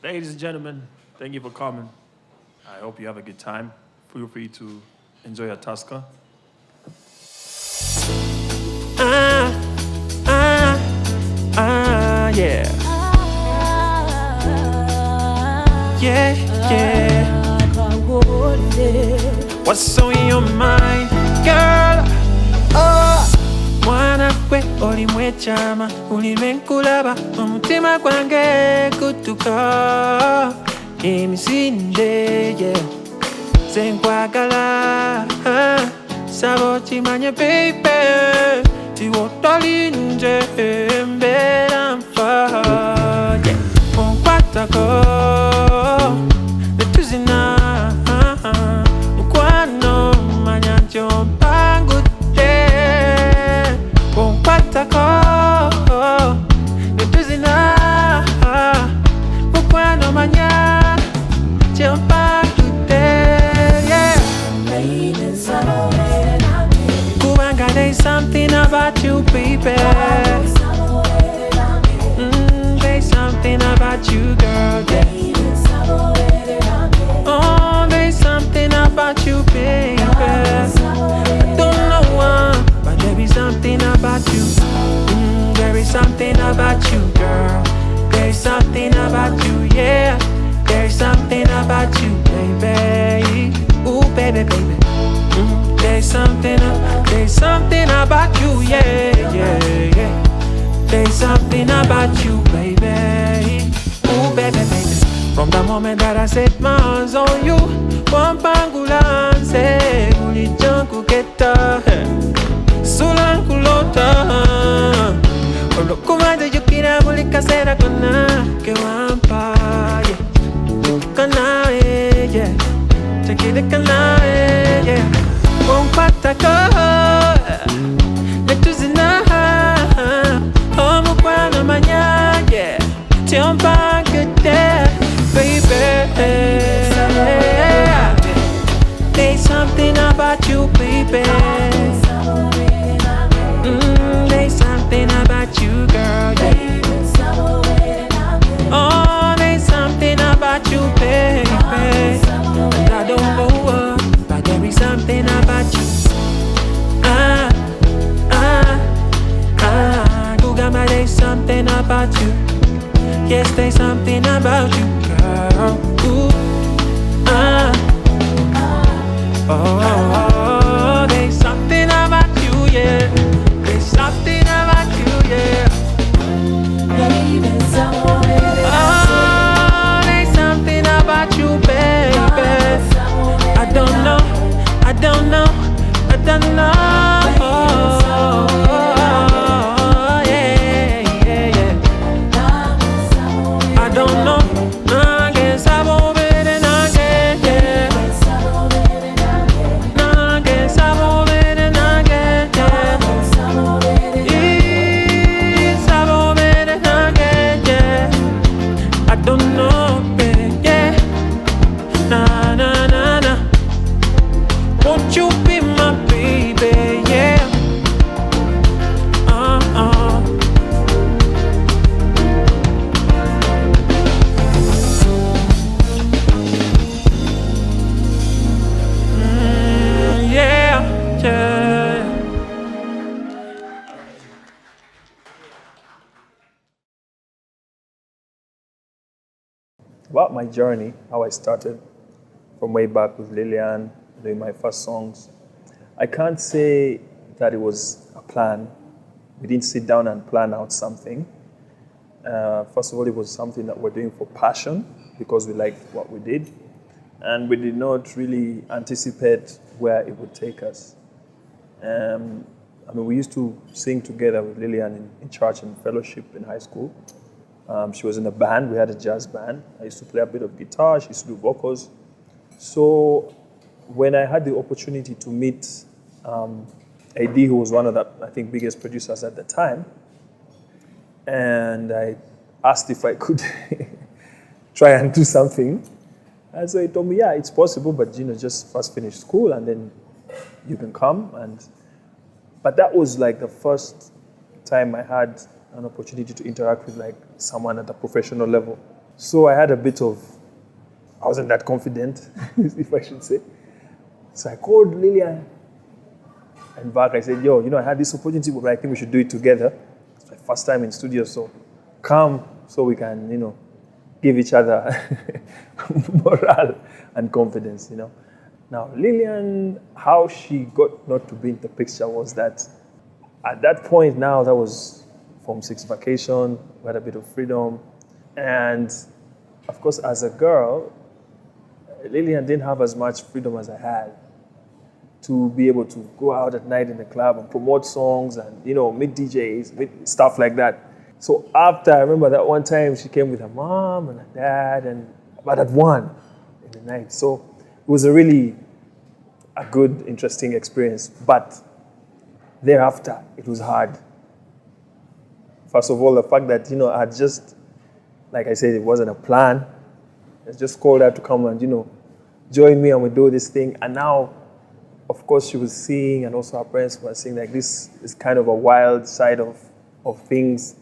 Ladies and gentlemen, thank you for coming. I hope you have a good time. Feel free to enjoy your Tusker. Yeah. Yeah. What's on your mind, girl? Mwana kwe olimwe chama ulimwe nkulaba omutima gwange gutuka emisinde yeah senkwagala sabo chimanye baby tiwotolinje mbera mfa yeah onkwatako netuzina mukwano manyanjo mpangu There's something about you, baby. There's something about you, girl. Oh, there's something about you, baby. I don't know why, but there is something about you. There is something about you, girl. There's something about you, yeah. There's something about you, baby. Ooh, baby, baby. There's something about you, yeah, yeah, yeah. There's something about you, baby. Ooh, baby, baby. From the moment that I set my eyes on you, one pangulance, ulijangu geta, sulankulota. Olokumande yukira mulika sera kona, ke wampa, yeah. Kana, yeah. Take it, kana, yeah. Patako netuzina omukwana manya yeah tiomba kete baby there's something about you baby there's something about you girl yeah. Oh there's something about you baby and I don't know what but there is something about you. Gugama, there's something about you. Yes, there's something about you, girl. Ooh, oh, there's something about you, yeah. There's something about you, yeah. Oh, there's something about you, baby. I don't know. I don't know. Yeah, yeah, yeah. I don't know. Nange sabo bere nange, yeah. Nange sabo bere nange, yeah. Sabo bere nange, yeah. I don't know, baby, yeah. Na na na na. Won't you be my baby, yeah? Yeah, yeah. About my journey, how I started from way back with Lillian, doing my first songs. I can't say that it was a plan. We didn't sit down and plan out something. First of all, it was something that we're doing for passion because we liked what we did. And we did not really anticipate where it would take us. We used to sing together with Lillian in church and fellowship in high school. She was in a band. We had a jazz band. I used to play a bit of guitar. She used to do vocals. So when I had the opportunity to meet AD, who was one of the, I think, biggest producers at the time, and I asked if I could try and do something, and so he told me, yeah, it's possible, but just first finish school and then you can come. But that was like the first time I had an opportunity to interact with like someone at a professional level. So I wasn't that confident, if I should say. So I called Lillian and back. I said, yo, I had this opportunity, but I think we should do it together. It's my first time in studio, so come so we can, give each other morale and confidence, Now, Lillian, how she got not to be in the picture was that at that point now, that was Form 6 vacation, we had a bit of freedom. And of course, as a girl, Lillian didn't have as much freedom as I had to be able to go out at night in the club and promote songs and, meet DJs, meet stuff like that. So after, I remember that one time she came with her mom and her dad, but at 1 in the night. So it was a really good, interesting experience. But thereafter, it was hard. First of all, the fact that, I had just, like I said, it wasn't a plan. I just called her to come and, join me and we do this thing. And now, of course, she was seeing, and also her parents were seeing, like, this is kind of a wild side of things.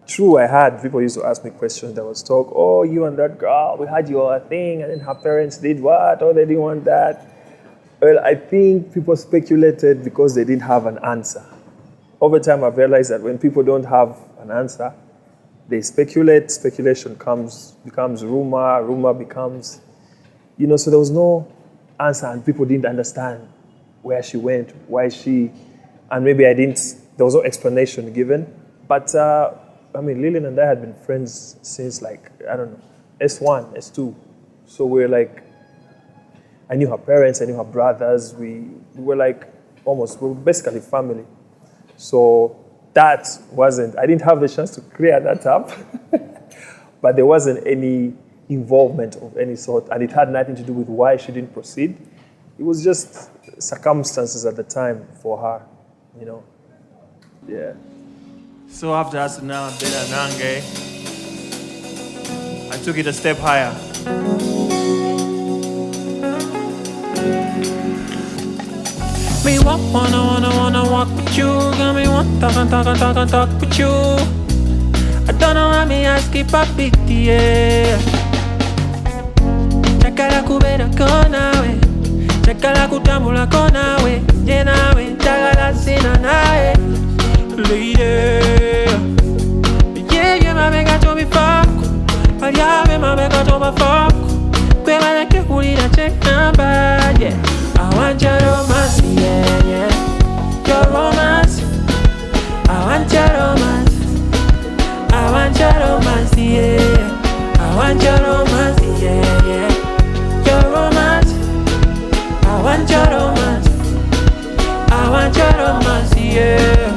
True, I had people used to ask me questions that was talk, oh, you and that girl, we had your thing, and then her parents did what? Oh, they didn't want that. Well, I think people speculated because they didn't have an answer. Over time, I've realized that when people don't have an answer, they speculate, speculation becomes rumor becomes, so there was no answer and people didn't understand where she went, why and maybe there was no explanation given. But, Lillian and I had been friends since S1, S2. So we're I knew her parents, I knew her brothers. We were we were basically family. So I didn't have the chance to clear that up, but there wasn't any involvement of any sort, and it had nothing to do with why she didn't proceed. It was just circumstances at the time for her, Yeah. So after us now, Beera Nange, I took it a step higher. Me wanna walk with you. Got me want talk with you. I don't know how me ask if I beat the air. Chakala kubera konawe, chakala kutambula konawe, jenawe chakala sina nae, lady. Yeah, mame gato bifako, pariave mame gato bafako, kwe manake hulira check number, yeah. I want your romance, yeah. Your romance. I want your romance. I want your romance, yeah. I want your romance, yeah. Your romance. I want your romance. I want your romance, yeah.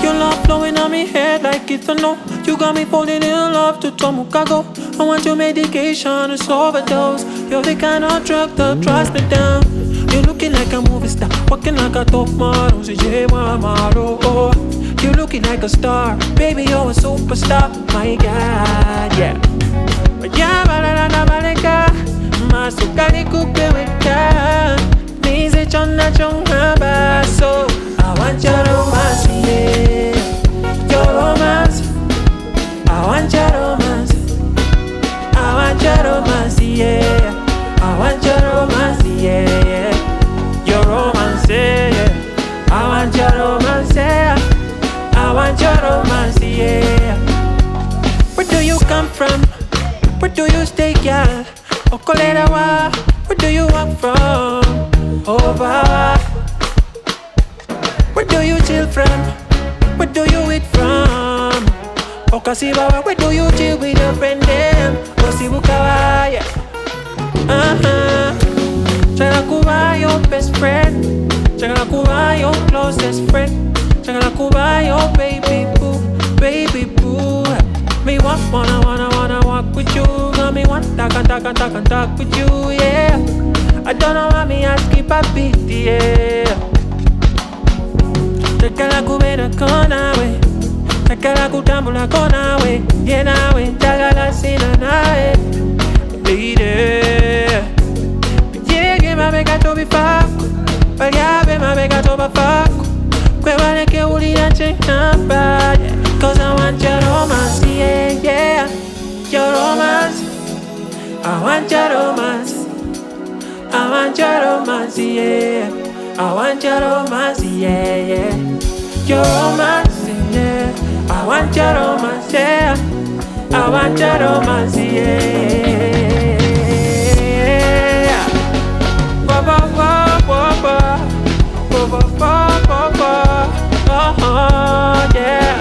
Your love flowing on me head like it's a no. You got me falling in love to Tomukago. I want your medication, it's overdose. You're the kind of drug that drives me down. You're looking like a movie star, walking like a top model. You're looking like a star, baby, you're a superstar. My God, yeah. Masukani kukweweka, nize chona chonga baso. I want your romance, yeah. Your romance. I want your romance. I want your romance, yeah. I want your romance, yeah. Your romance, yeah. I want your romance, yeah. I want your romance, yeah. Where do you come from? Where do you stay, girl? Okolerawa, where do you walk from? Over. Where do you chill from? Where do you eat from? Okasibawa, where do you chill with your friend them? Osibukawa, yeah. Chagala kuba your best friend. Chagala kuba your closest friend. Chagala kuba your baby boo, baby boo. Me wanna walk with you. Got me want talk with you, yeah. I don't know why me ask if I beat the air. Chagala kubera konawe, chagala kutambula konawe, yeah nawe, chagala sina nae, lady. Yeah, mame gato bifako, pariave mame gato bafako, kwe maneke ulina check number, yeah. Cause I want your romance, yeah. I want your romance. I want your romance, yeah. I want your romance, yeah, yeah. Your romance, yeah. I want your romance, yeah. I want your romance, yeah. Ba ba ba ba ba, ba ba ba ba ba. Oh yeah.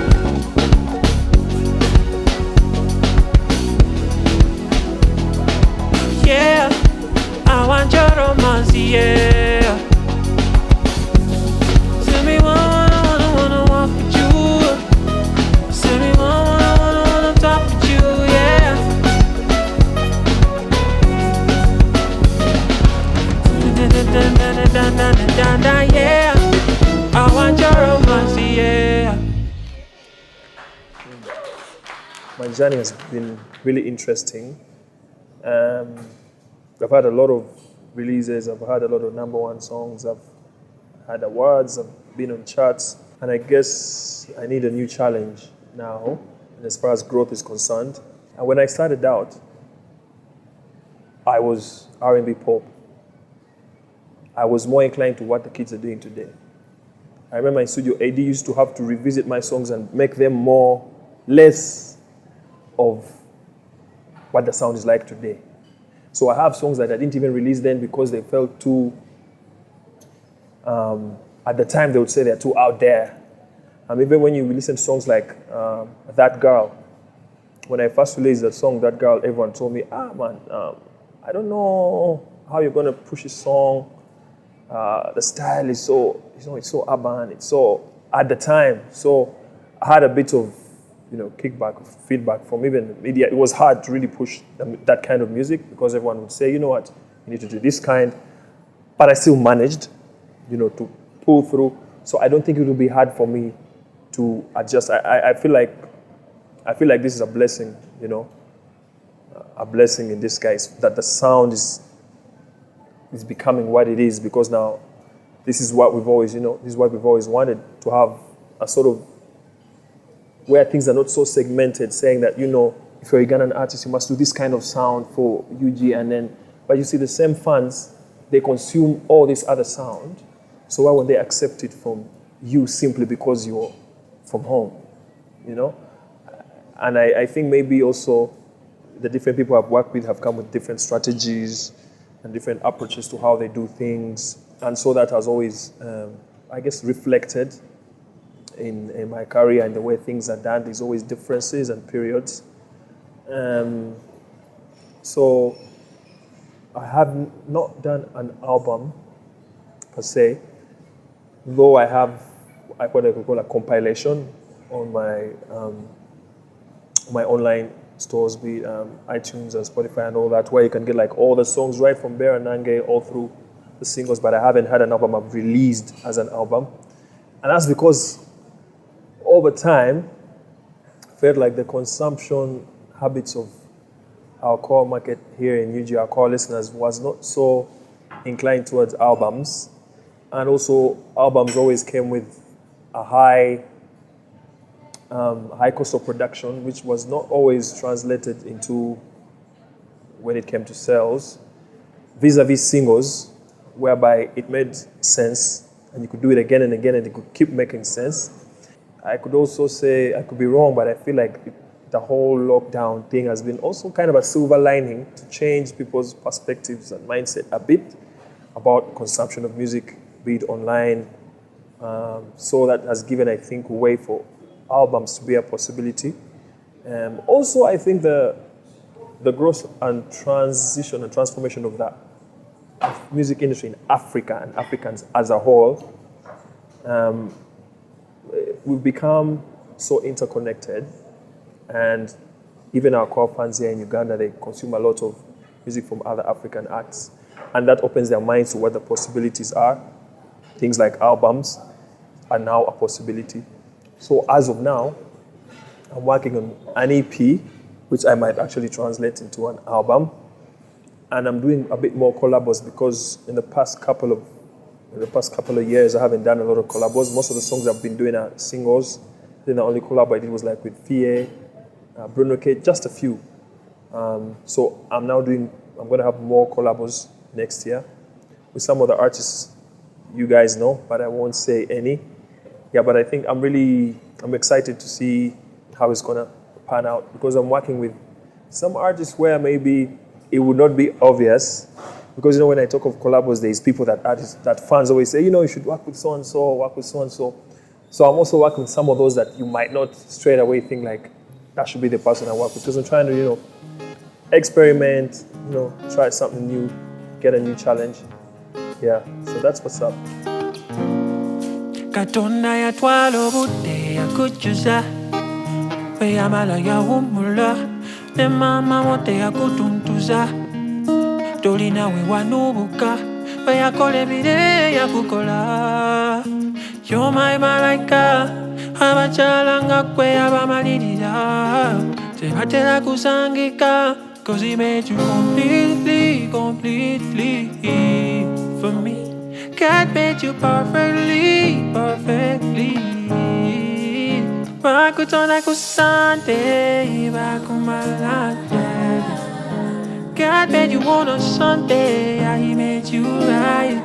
Yeah, I want your romance, yeah. Send me wanna walk with you. Send me wanna talk with you, yeah. Yeah, I want your romance, yeah. My journey has been really interesting. I've had a lot of releases, I've had a lot of #1 songs, I've had awards, I've been on charts, and I guess I need a new challenge now, as far as growth is concerned. And when I started out, I was R&B pop. I was more inclined to what the kids are doing today. I remember in studio, AD used to have to revisit my songs and make them less of what the sound is like today. So I have songs that I didn't even release then because they felt too, at the time they would say they're too out there. Even when you listen to songs like That Girl, when I first released the song That Girl, everyone told me, man, I don't know how you're gonna push this song. The style is so, it's so urban, it's so, at the time. So I had a bit of, kickback, feedback from even the media. It was hard to really push that kind of music because everyone would say, you know what, you need to do this kind. But I still managed, to pull through. So I don't think it will be hard for me to adjust. I feel like this is a blessing, a blessing in disguise that the sound is becoming what it is, because now this is what we've always, this is what we've always wanted, to have a sort of where things are not so segmented, saying that, if you're a Ugandan artist, you must do this kind of sound for UG, but you see the same fans, they consume all this other sound. So why won't they accept it from you simply because you're from home, And I think maybe also the different people I've worked with have come with different strategies and different approaches to how they do things. And so that has always, I guess, reflected in my career and the way things are done. There's always differences and periods. So I have not done an album per se, though I have what I could call a compilation on my online stores, be it iTunes and Spotify and all that, where you can get like all the songs right from Beera Nange all through the singles, but I haven't had an album I've released as an album. And that's because over time, I felt like the consumption habits of our core market here in UG, our core listeners, was not so inclined towards albums. And also, albums always came with a high cost of production, which was not always translated into, when it came to sales, vis-a-vis singles, whereby it made sense and you could do it again and again and it could keep making sense. I could also say, I could be wrong, but I feel like the whole lockdown thing has been also kind of a silver lining to change people's perspectives and mindset a bit about consumption of music, be it online. So that has given, I think, way for albums to be a possibility. Also, I think the growth and transition and transformation of the music industry in Africa and Africans as a whole, we've become so interconnected, and even our core fans here in Uganda, they consume a lot of music from other African acts, and that opens their minds to what the possibilities are. Things like albums are now a possibility. So as of now, I'm working on an EP, which I might actually translate into an album, and I'm doing a bit more collabos because in the past couple of years, I haven't done a lot of collabos. Most of the songs I've been doing are singles. Then the only collab I did was like with Fie, Bruno K, just a few. So I'm now doing I'm going to have more collabos next year with some of the artists you guys know, but I won't say any. Yeah, but I think I'm excited to see how it's going to pan out, because I'm working with some artists where maybe it would not be obvious, because when I talk of collabos, there's people that fans always say, you should work with so and so, work with so and so. So I'm also working with some of those that you might not straight away think like that should be the person I work with, because I'm trying to experiment, try something new, get a new challenge. Yeah, so that's what's up. Katonda yatwala obudde yakujuza bwe yamala yawummula ne maama wote yakutuntuza tolina we wanubuka bwe yakola ebire yakukola You're my malaika abakyala nga ggwe abamalirira tebatera kusangika 'cause he made you completely for me. God made you perfectly. Bakutona kusante, bakumalate. God made you on a Sunday, yeah, He made you right.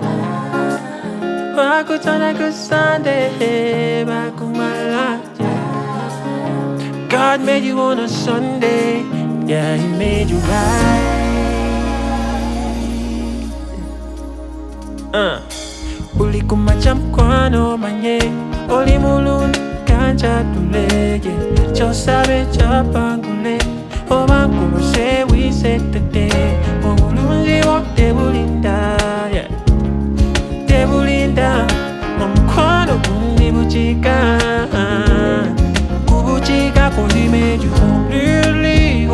Bakutona kusante, bakumalate. God made you on a Sunday, yeah, He made you right. Uli kumacha mkwano manye Oli mulundu kancha tulege Chosabe chapangule Obankulu say we set the day Obulungi wote bulinda Tebulinda Mkwano kundi buchika Kubuchika kundi made you completely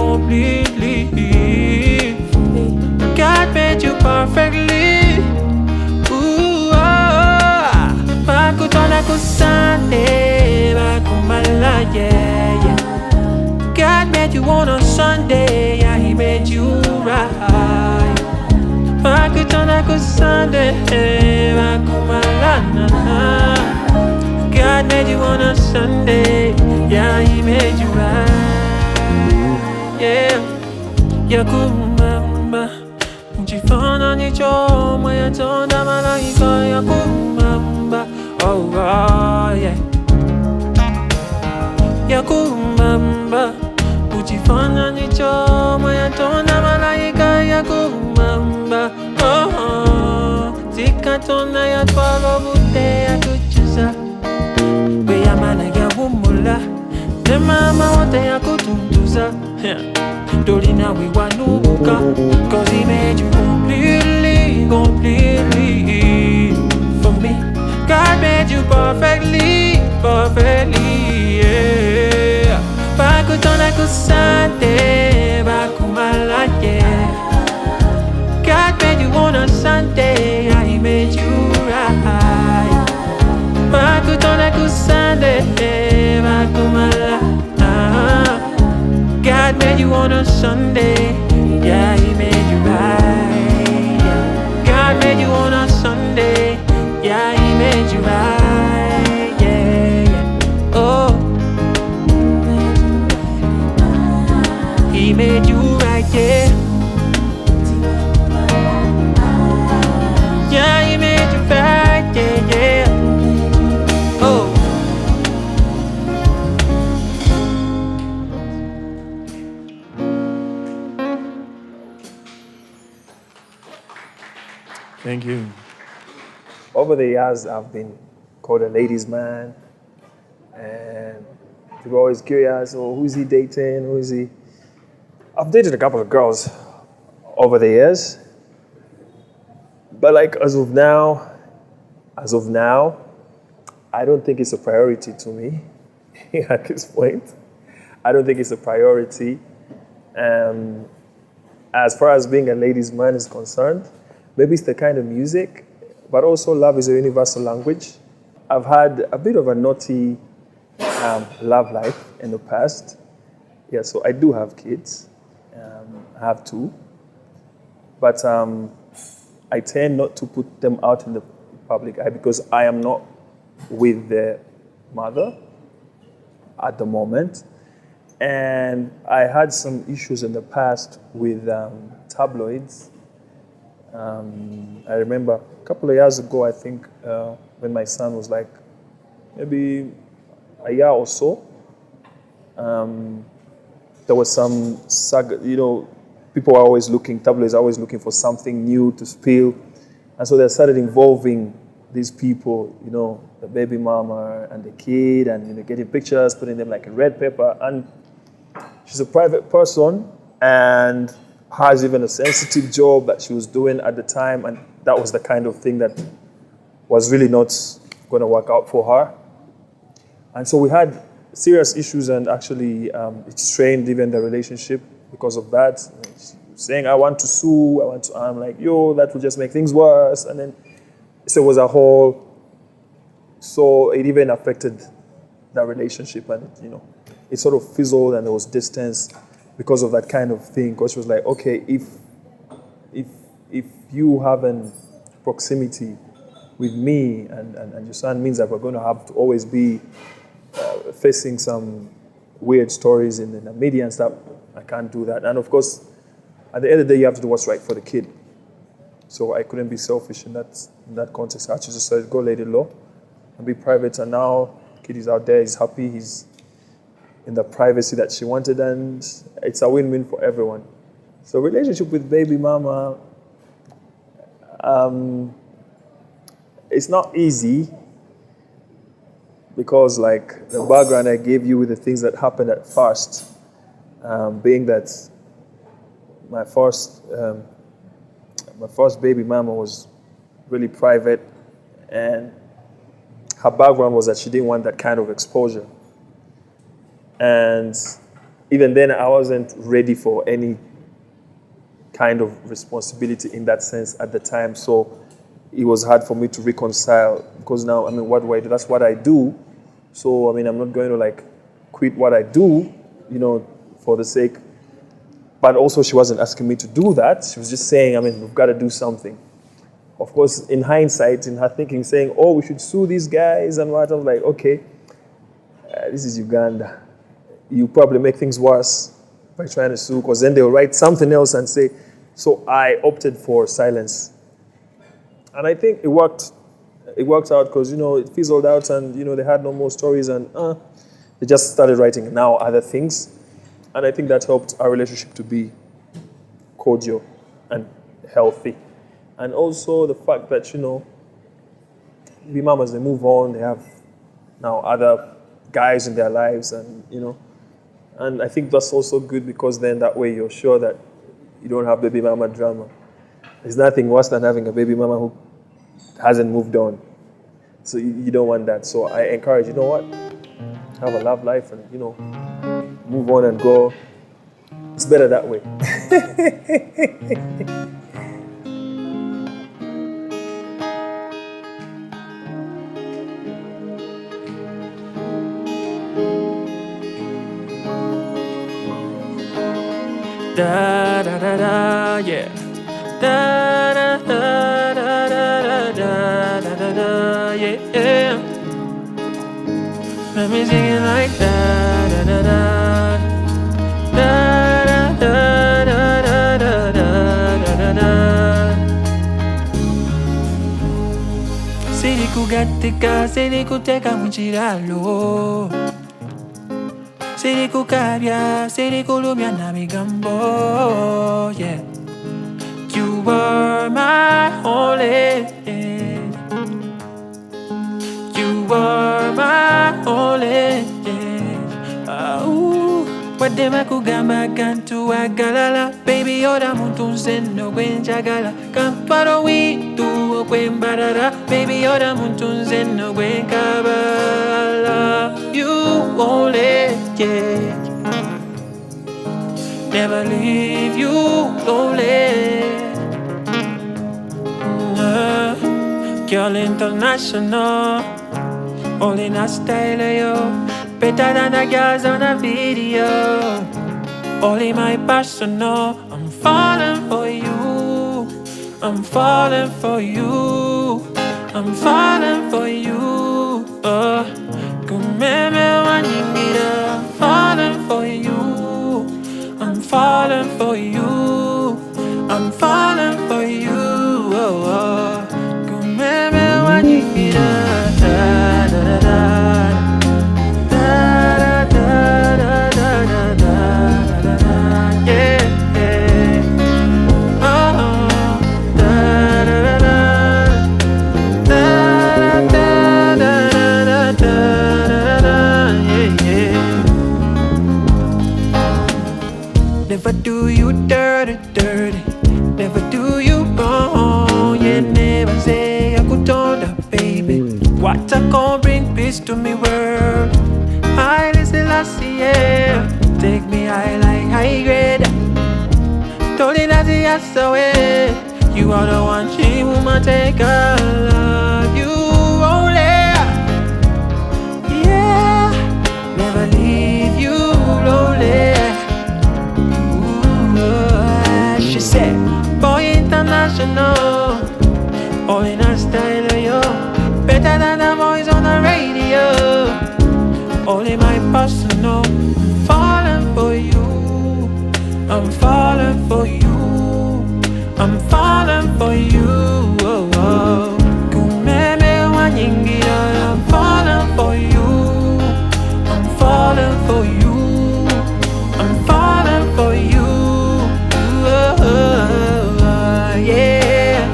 God made you perfectly Bakutona kusante, bakumala, yeah. God made you on a Sunday, yeah, He made you right. Bakutona kusante, bakumala, nah. God made you on a Sunday, yeah, He made you right. Yeah, yakumamba, mchifana nicho, mayatonda malaika, yakumamba. Oh, yeah. Yakumamba Ujifanya nicho Mayatonda malaika Yakumamba Oh, Zikatona yatwala obudde yakujuza bwe yamala yawummula ne maama wote yakutuntuza tolina we wanubuka 'cause He made you completely for me. God made you perfectly, yeah. Bakutona kusante, bakumala, yeah. God made you on a Sunday, yeah, He made you right. Bakutona kusante, bakumala, God made you on a Sunday, yeah, He made you right. God made you on a Sunday, yeah, He made you right, yeah. Oh, He made you right, yeah. Yeah, He made you right, yeah. Oh. Thank you. Over the years, I've been called a ladies' man, and people are always curious, who's he dating, who is he? I've dated a couple of girls over the years, but as of now, I don't think it's a priority to me at this point. I don't think it's a priority. As far as being a ladies' man is concerned, maybe it's the kind of music, but also love is a universal language. I've had a bit of a naughty love life in the past. Yeah, so I do have kids. I have 2. But I tend not to put them out in the public eye because I am not with the mother at the moment. And I had some issues in the past with tabloids. I remember a couple of years ago, I think, when my son was like maybe a year or so, there was some saga, people are always tabloids are always looking for something new to spill. And so they started involving these people, the baby mama and the kid, and getting pictures, putting them like in red paper. And she's a private person and has even a sensitive job that she was doing at the time. And that was the kind of thing that was really not going to work out for her. And so we had serious issues, and actually it strained even the relationship because of that. Saying, I want to sue, I'm like, that will just make things worse. And then so it was a whole, so it even affected the relationship, and it sort of fizzled, and there was distance because of that kind of thing. Because she was like, okay, if you have an proximity with me and your son, means that we're going to have to always be facing some weird stories in the media and stuff. I can't do that. And of course, at the end of the day, you have to do what's right for the kid. So I couldn't be selfish in that context. I actually just said, go lay the law and be private. And now the kid is out there, he's happy, he's in the privacy that she wanted, and it's a win-win for everyone. So relationship with baby mama, it's not easy, because like the background I gave you with the things that happened at first, being that my first baby mama was really private, and her background was that she didn't want that kind of exposure. And even then, I wasn't ready for any kind of responsibility in that sense at the time. So it was hard for me to reconcile, because now, what do I do? That's what I do. So, I'm not going to like quit what I do, for the sake. But also, she wasn't asking me to do that. She was just saying, we've got to do something. Of course, in hindsight, in her thinking, saying, oh, we should sue these guys and what. I was like, okay, this is Uganda. You probably make things worse by trying to sue, because then they'll write something else and say. So I opted for silence. And I think it worked. It worked out because, it fizzled out, and, they had no more stories, and they just started writing now other things. And I think that helped our relationship to be cordial and healthy. And also the fact that, baby mamas, they move on, they have now other guys in their lives, and, and I think that's also good, because then that way you're sure that you don't have baby mama drama. There's nothing worse than having a baby mama who hasn't moved on. So you don't want that. So I encourage, have a love life and, move on and go. It's better that way. Da da da da, yeah. Da da da da da da da da da, yeah. Let me sing it like da da da da da da da da da da da da. Siri kugatika, siri kuteka mchiralo. Siri kukabya, siri kulumya na migambo, yeah. You were my only, you were my only, wadema kugamba kantu agalala, baby ora muntu nzeno gwenjagala, kamparo witu okwembarara, baby ora muntu nzeno gwenkabala, you only, yeah. Never leave you lonely. Girl international, all in a style, yo. Better than the girls on a video. Only my personal. I'm falling for you. I'm falling for you. I'm falling for you. Kumeme wanimira. I'm falling for you. to me world. I listen last year. Take me high like high grade. Told it that he has away. You are the one she woman take I love you only. Yeah, never leave you lonely. Ooh, she said, boy international, all in her style, yo. Better than the boys on the radio. Only my personal. I'm falling for you. I'm falling for you. I'm falling for you. Oh, oh. Kumeme wanyingira. I'm falling for you. I'm falling for you. I'm falling for you. Oh, oh, oh, yeah.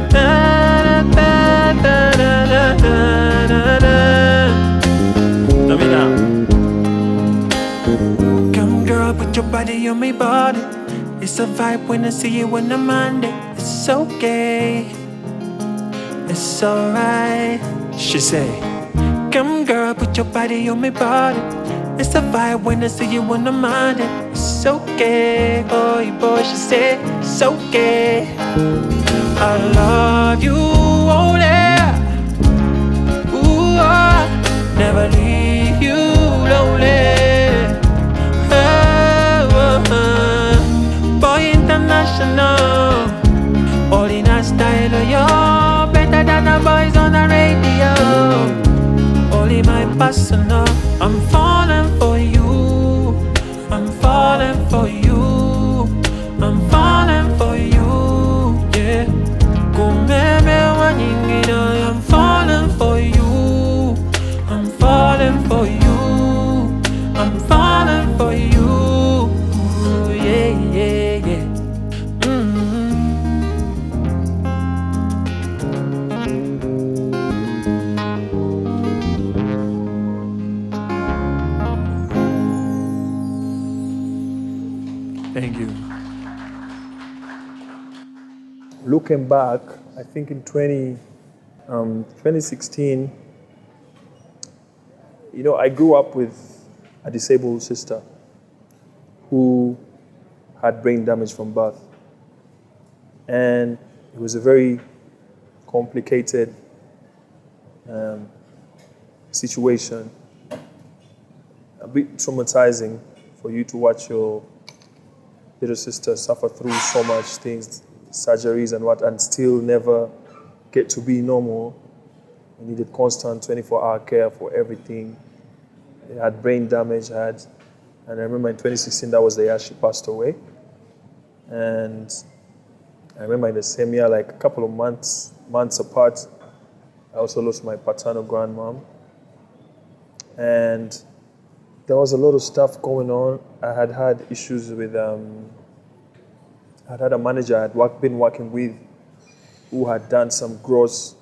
Da, da, da, da, da, da, da, da. Let me now. Come girl, put your body on my body. It's a vibe when I see you on a Monday. It's okay, it's alright. She say, come girl, put your body on my body. It's a vibe when I see you on a Monday. It's okay, boy, she say, it's okay. I love you only. Ooh, I never leave you lonely. Boy international, all in a style, yo. Better than the boys on the radio. Only my personal. I'm falling for you. I'm falling for you. I'm falling for you. Yeah. Kumeme wanyingira. I'm falling for you. I'm falling for you. I'm falling for you. Ooh, yeah, yeah, yeah. Thank you. Looking back, I think in 2016, you know, I grew up with a disabled sister who had brain damage from birth. And it was a very complicated situation, a bit traumatizing for you to watch your little sister suffer through so much things, surgeries and what, and still never get to be normal. I needed constant 24-hour care for everything. It had brain damage, and I remember in 2016, that was the year she passed away. And I remember in the same year, like a couple of months apart, I also lost my paternal grandmom. And there was a lot of stuff going on. I had had issues with, I had a manager I had been working with who had done some gross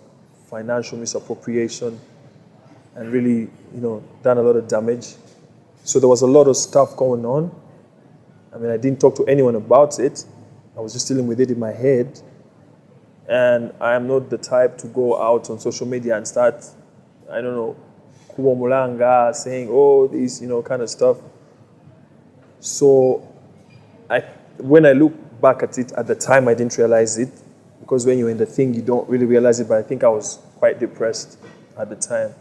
financial misappropriation and really, you know, done a lot of damage. So there was a lot of stuff going on. I mean, I didn't talk to anyone about it. I was just dealing with it in my head. And I am not the type to go out on social media and start, I don't know, Mulanga saying, oh, this, you know, kind of stuff. So when I look back at it, at the time I didn't realize it, because when you're in the thing, you don't really realize it, but I think I was quite depressed at the time.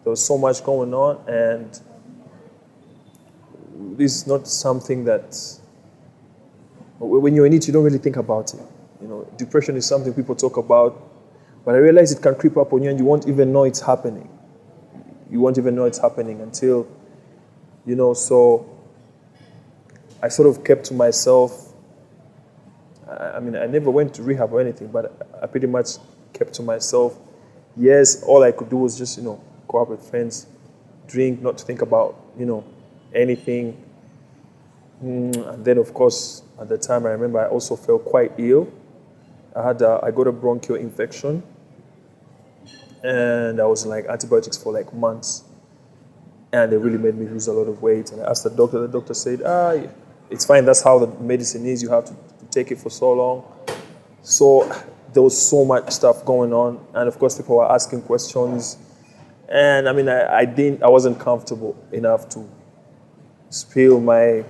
There was so much going on, and this is not something that, when you're in it, you don't really think about it. You know, depression is something people talk about, but I realize it can creep up on you and you won't even know it's happening. You won't even know it's happening until, you know, so I sort of kept to myself. I mean, I never went to rehab or anything, but I pretty much kept to myself. Yes, all I could do was just, you know, go out with friends, drink, not to think about, you know, anything. And then, of course, at the time, I remember I also felt quite ill. I got a bronchial infection, and I was on like antibiotics for like months, and they really made me lose a lot of weight. And I asked the doctor said, it's fine, that's how the medicine is, you have to take it for so long. So there was so much stuff going on, and of course people were asking questions, and I mean I wasn't comfortable enough to spill my.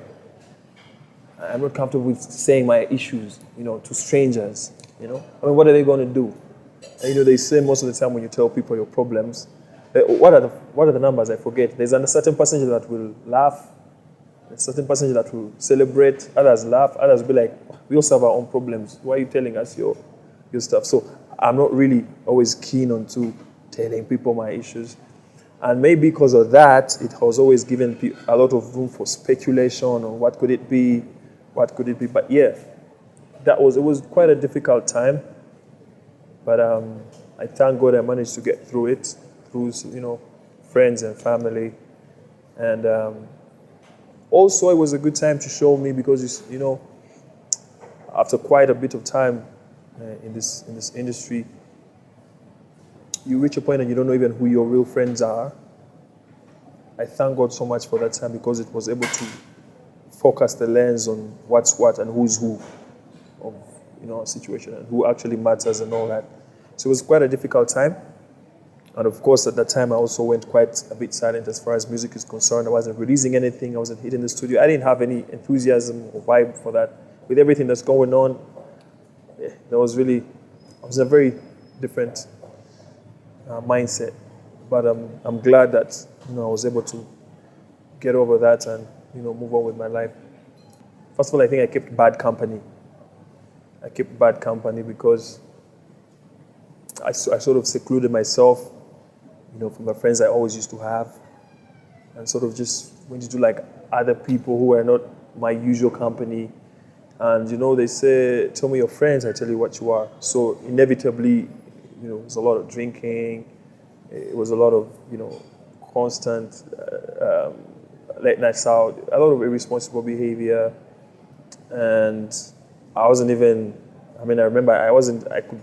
I'm not comfortable with saying my issues, to strangers. I mean, what are they going to do? And, they say most of the time when you tell people your problems, what are the numbers? I forget. There's a certain percentage that will laugh, a certain percentage that will celebrate. Others laugh. Others be like, we also have our own problems. Why are you telling us your stuff? So I'm not really always keen on to telling people my issues. And maybe because of that, it has always given a lot of room for speculation on what could it be. But yeah, it was quite a difficult time. But I thank God I managed to get through it, through friends and family. And also it was a good time to show me because, after quite a bit of time in this industry, you reach a point and you don't know even who your real friends are. I thank God so much for that time because it was able to focus the lens on what's what and who's who of a situation and who actually matters and all that. So it was quite a difficult time. And of course at that time I also went quite a bit silent as far as music is concerned. I wasn't releasing anything, I wasn't hitting the studio. I didn't have any enthusiasm or vibe for that. With everything that's going on, I was in a very different mindset. But I'm glad that I was able to get over that and move on with my life. First of all, I think I kept bad company. Because I sort of secluded myself, from the friends I always used to have, and sort of just went into like other people who were not my usual company. And they say, tell me your friends, I tell you what you are. So inevitably, it was a lot of drinking. It was a lot of, constant late nights out, a lot of irresponsible behavior. And I wasn't even, I remember I could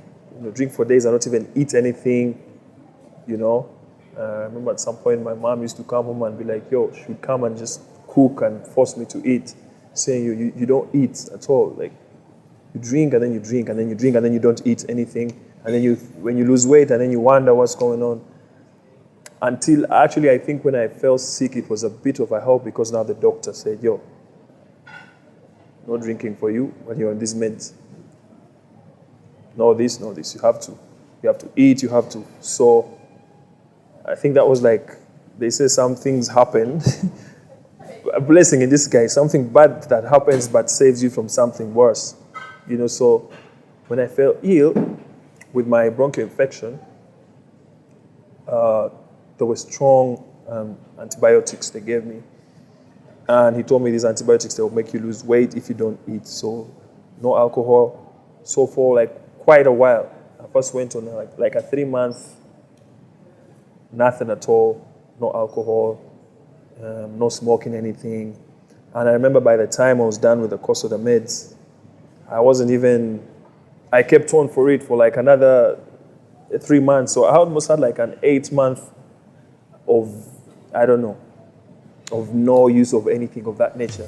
drink for days and not even eat anything, I remember at some point my mom used to come home and be like, yo, she would come and just cook and force me to eat, saying you don't eat at all. Like, you drink and then you drink and then you drink and then you don't eat anything. And then when you lose weight and then you wonder what's going on. Until actually I think when I fell sick, it was a bit of a help because now the doctor said, yo, no drinking for you when you're on these meds. No this. You have to eat, you have to. So I think that was like, they say some things happened. A blessing in disguise, something bad that happens but saves you from something worse. So when I fell ill with my bronchial infection, there were strong antibiotics they gave me. And he told me these antibiotics, they will make you lose weight if you don't eat. So no alcohol. So for like quite a while, I first went on like a 3-month, nothing at all, no alcohol, no smoking anything. And I remember by the time I was done with the course of the meds, I kept on for it for like another 3 months. So I almost had like an 8-month of no use of anything of that nature.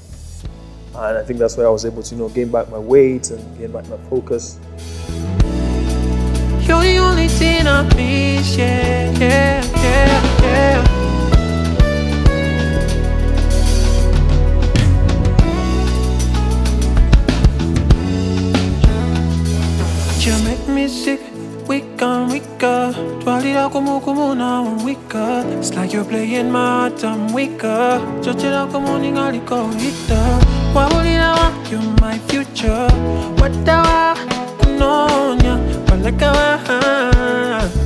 And I think that's why I was able to, gain back my weight and gain back my focus. You're the only thing I miss, yeah. You make me sick, weaker. Twalira kumu now I'm weaker. It's like you're playing my I'm weaker. Chochira kumu ningaliko hita. Wawulira wa, you're my future. Watawa kunonya, walakawa.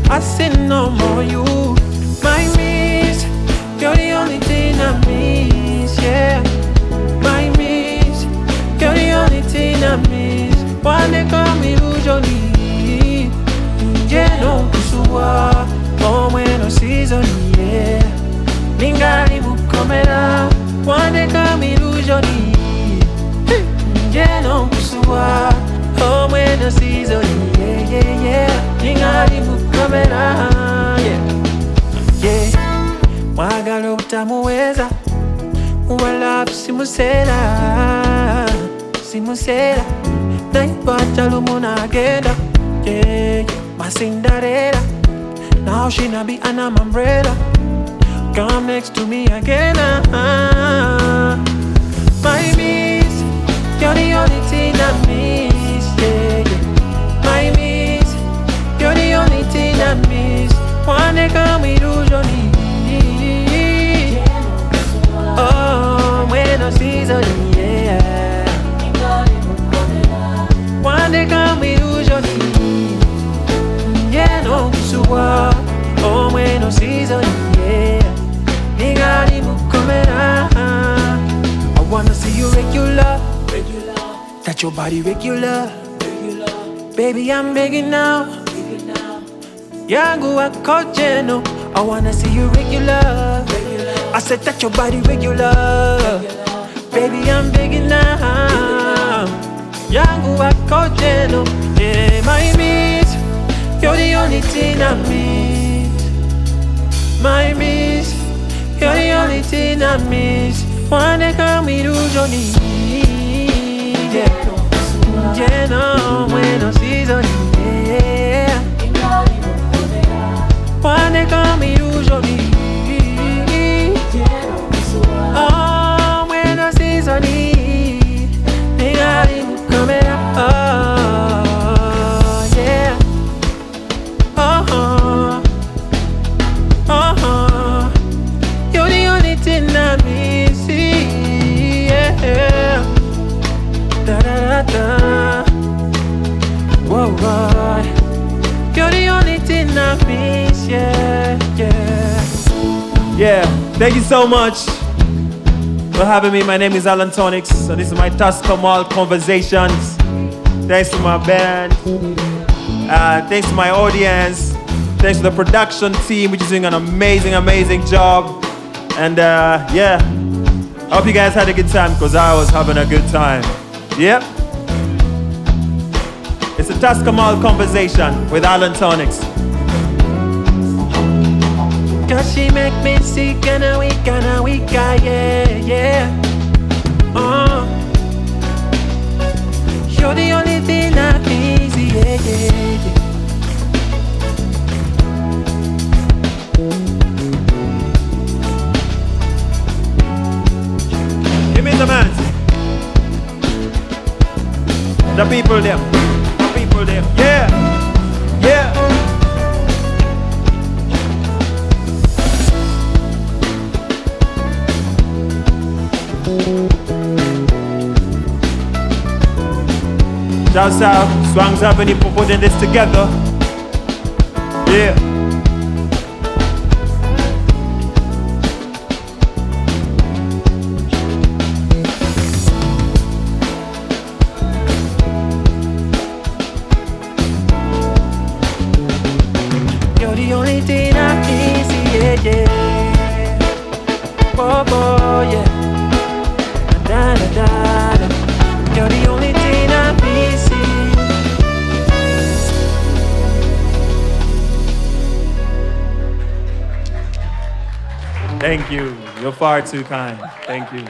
I said no more you. My miss, you're the only thing I miss, yeah. My miss, you're the only thing I miss. One day call me usually. No kusua, omweno season, yeah. Ningali mukomera, one come illusion. No kusua, omweno season, yeah. Ningali mukomera, yeah. Mwagalo utamuweza, wala simusera. Naipata lumuna agenda. yeah, my Cinderella. Now she not be an umbrella. Come next to me again, my miss, you're the only thing I miss, yeah, yeah. My miss, you're the only thing I miss. One day come we lose your need. Oh, when I see so yeah. One day come we lose your need. Yeah, no, so what? Oh, when I see so yeah. I wanna see you regular, that your body regular. Baby, I'm begging now. Yangu akojeno. I wanna see you regular. I said that your body regular. Baby, I'm begging now. Yangu akojeno. Yeah, my miss, you're the only thing I miss. My miss, you're the only thing I miss. One day come we lose your need. Yeah, yeah, no, when I see your yeah. One day come we lose your need. Oh, when I see your need, they got him coming up. Oh, yeah. You're the only thing I miss, yeah. Da da da da. Whoa, whoa. You're the only thing I miss, yeah, yeah. Yeah, thank you so much for having me. My name is Allan Toniks, and this is my Tusker Malt Conversations. Thanks to my band, thanks to my audience, thanks to the production team, which is doing an amazing job. And yeah, I hope you guys had a good time, because I was having a good time. Yep. It's a Tusker Malt Conversation with Allan Toniks. Cause she make me sick and a weak, yeah, yeah. You're the only thing I miss, yeah, yeah, yeah. Give me the man. The people them. Yeah, yeah. Shouts out, Swangz Avenue for putting this together. Yeah. You're the only thing I miss, yeah, yeah. Oh, boy, yeah. Da da da da. You're the only thing I miss. Thank you. You're far too kind. Thank you.